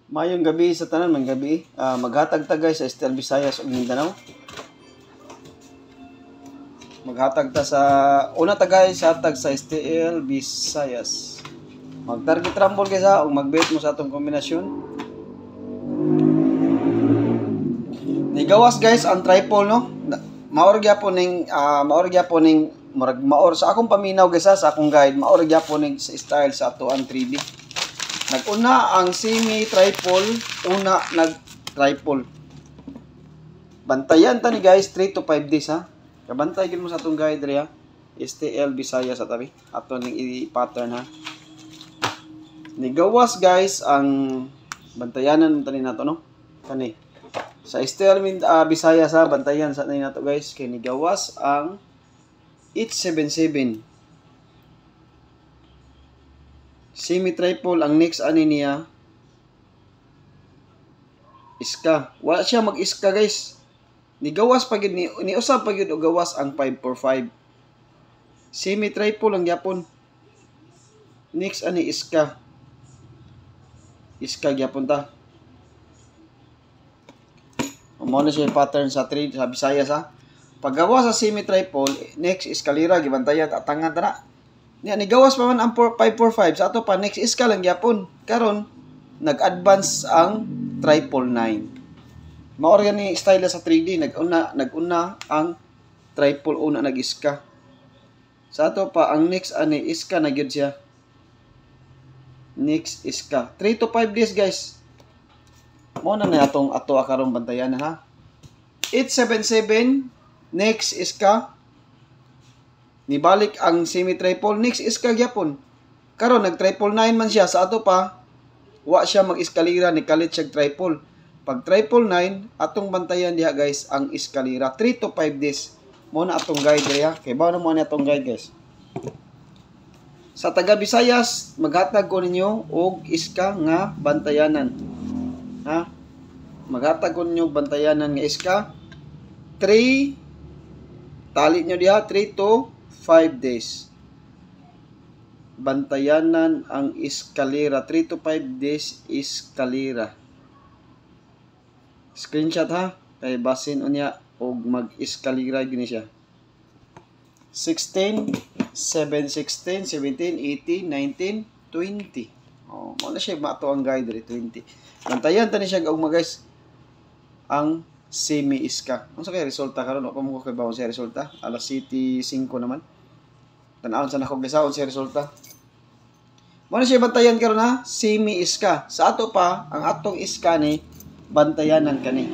Mayong gabi sa tanan, man gabi. Maghatag ta guys sa Estel Visayas ug Mindanao. Maghatag ta sa una ta guys, hatag sa STL Visayas. Mag-target rumble guys ha, ug mag-bet mo sa atong kombinasyon. Nigawas guys ang triple no. Maor gyapon ning maor sa akong paminaw guys ha, sa akong guide, maor gyapon ning sa style sa ato ang 3D. Nag-una ang semi-triple, una nag-triple. Bantayan ta ni guys 3 to 5 days ha. Kabantay gid mo sa atong guide diri ha. STL Visayas sa tabi. Ato ning i-pattern ha. Nigawas guys ang bantayanan tani nato no. Kani. Sa STL Visayas ha, bantayan sa tani nato guys kay nigawas ang 877. Semi-triple ang next ani niya iska. Wala siya mag-iska guys. Nigawas pa gid ni usab pa gid og gawas ang 545. Semi-triple ang gyapon. Next ani iska. Iska gyapon ta. Mao na siya pattern sa 3 sa Visayas ha. Paggawas sa semi-triple, next eskalera gibantayan atangan ta na. Ni gawas pa man ang 545 sa ato pa next iska lang gyapon. Karon nag-advance ang 999. Mao ra ni style sa 3D, nag-una ang triple una nag-iska. Sa ato pa ang next ani iska na gyud siya. Next iska. 3 to 5 days guys. Mao na atong ato karong bantayan ha. 877 next iska. Nibalik ang semi-triple, next iska gyapon. Karon nag-triple 9 man siya sa ato pa. Wa siya mag-eskalera ni kalit siya triple. Pag triple 9, atong bantayan diha guys ang eskalera 3 to 5 days. Mo na atong guide diha. Kay bao na mo ni atong guide guys. Sa taga Visayas, maghatag ko ninyo og iska nga bantayanan. Ha? Maghatag ko ninyo bantayanan nga iska 3 tali nyo diha 3 to 5 days. Bantayanan ang eskalera 3 to 5 days eskalera. Screenshot ha kay basin unya og mag-eskalera gini siya. 16, 7, 16, 17, 18, 19, 20. Oh, mo na siya mato ang guide diri 20. Bantayan ta ni siya og guys ang semi-iska. Ano sa kaya resulta karon? Pa mo ko kay bawon sa resulta. Alas 7:05 naman. Tan-awon sa nako gisaon sa resulta. Mo na siya bantayan karon ha, semi-iska. Sa ato pa ang atong iska ni bantayanan kani.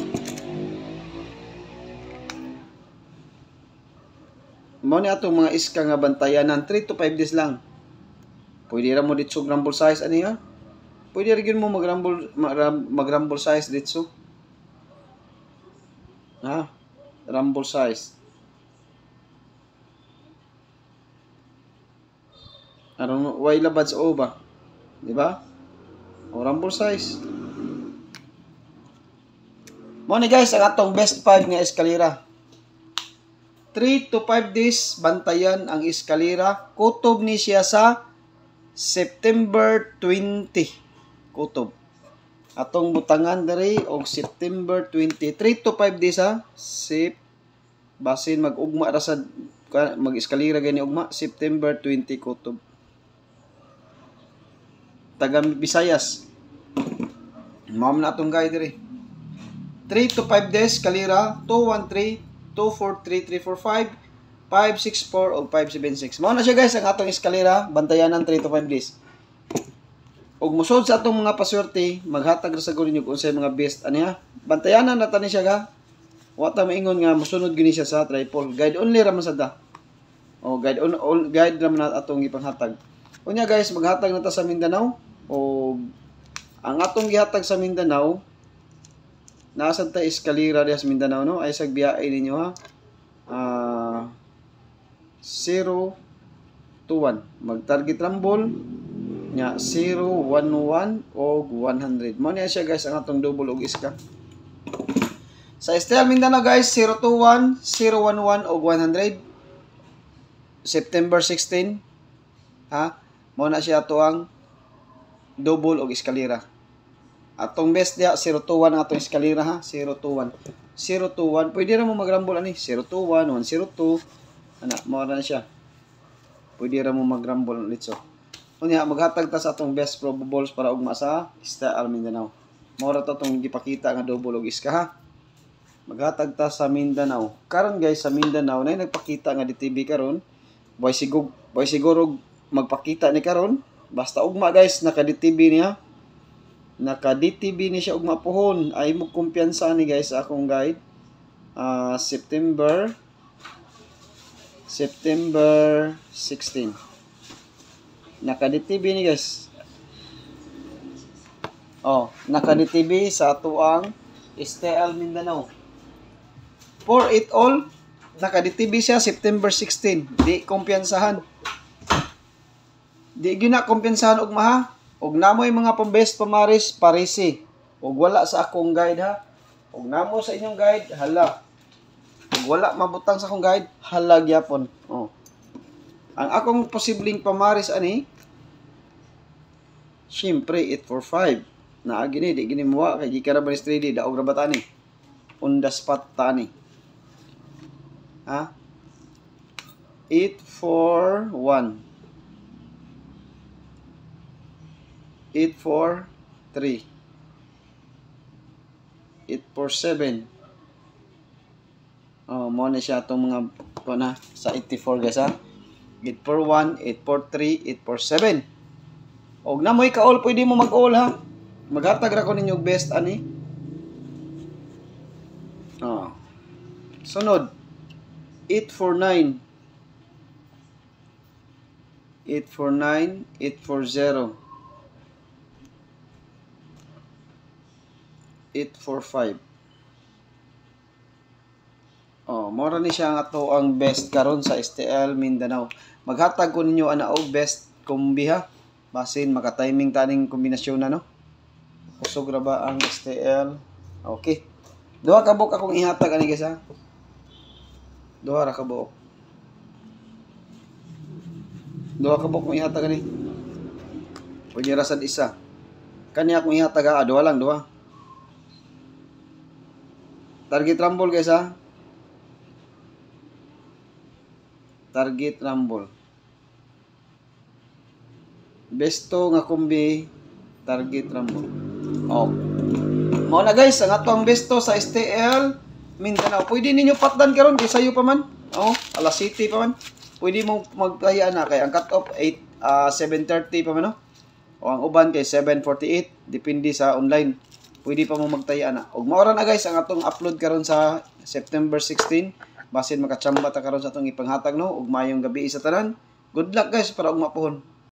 Mo ni atong mga iska nga bantayanan 3 to 5 days lang. Pwede ra mo dito rumble size ani ha. Pwede ra gyud mo mag-rumble size dito. Ha? Rumble size. Aron way labad sa o ba? Di ba? O rumble size. Mo ni guys ang atong best 5 nga eskalera. 3 to 5 days bantayan ang eskalera. Kutob ni siya sa September 20. Kutob. Atong butangan diri og September 20. 3 to 5 days ha. Basin mag-ugma ra sa mag-eskalera gani ugma September 20 kutob. Taga Visayas. Mao na atong guide diri. 3 to 5 days eskalera 213, 243, 345, 564 o 576. Mao na siya guys ang atong eskalera bantayanan 3 to 5 days. Og musod sa atong mga paswerte, maghatag ra sa ninyo kung unsay mga best ani ha. Bantayanan na tani siya ga. Wa ta maingon nga mosunod gini siya sa triple. Guide only ra man sad ta. O guide ra man atong ipanghatag. Unya guys, maghatag na ta sa Mindanao o ang atong gihatag sa Mindanao nasa ta eskalera diha sa Mindanao no ay sagbiyae ninyo ha. 0 to 1. Mag-target rumble nya 0, 11 o 100. Mo niya siya guys ang atong double og iska. Sa STL Mindanao guys 021, 011 o 100. September 16 ha. Mo na siya ato ang double og eskalera. Atong best dia 021 ang atong eskalera ha, 021. 021. Pwede ra mo magrambol ani 021, 102. Ana, mo na siya. Pwede ra mo magrambol ulit so. Unya maghatag ta sa atong best probables para ugma sa STL Mindanao. Mo ra to tong gipakita nga double og iska ha. Maghatag ta sa Mindanao. Karon guys sa Mindanao na nagpakita nga DTV karon. Boy siguro magpakita ni karon. Basta ugma guys naka DTV niya. Naka DTV ni siya ugma pohon. Ay mo kumpiyansa ni guys sa akong guide. September 16. Naka DTV ni guys. Oh, naka DTV sa atuang STL Mindanao. For it all, naka DTV siya September 16. Di kumpiyansahan. Di gyud na kumpiyansahan ugma ha. Og namoy mga pambest pamaris parisi. Og wala sa akong guide ha. Og namo sa inyong guide hala. Og wala mabutang sa akong guide hala gyapon. Oh. Ang akong posibleng pamaris ani syempre 845. Naa gini di gini muwa kay gikara banis 3D daog ra batani. On the spot tani. Ha? 841. 843 847. Oh, mo na siya itong mga na sa 84 guys ha. 841, 843, 847. Og na mo'y ka-all pwede mo mag-all ha. Maghatag ra ko ninyo best ani. Oh. Sunod 849 849 840 845. Oh, mora ni siya nga to ang best karon sa STL Mindanao. Maghatag ko ninyo ana og best kombi ha. Basin maka-timing taning kombinasyon na no. Kusog ra ba ang STL? Okay. Duha ka buok akong ihatag ani guys ha. Duha ra ka buok. Duha ka buok mo ihatag ani. Pwede ra sad isa. Kani akong ihatag ha, duha lang duha. Target rumble guys ha. Target rumble. Besto nga kombi target rumble. Oh. Mao na guys ang atong besto sa STL Mindanao. Pwede ninyo patdan karon kay sayo pa man. Oh, alas city pa man. Pwede mo magtaya na kay ang cut off 7:30 pa man no. O ang uban kay 7:48 depende sa online. Pwede pa mo magtaya na. Og maora na guys ang atong upload karon sa September 16. Basin makachamba ta karon sa atong ipanghatag no ug mayong gabi sa tanan. Good luck guys para ug mapuhon.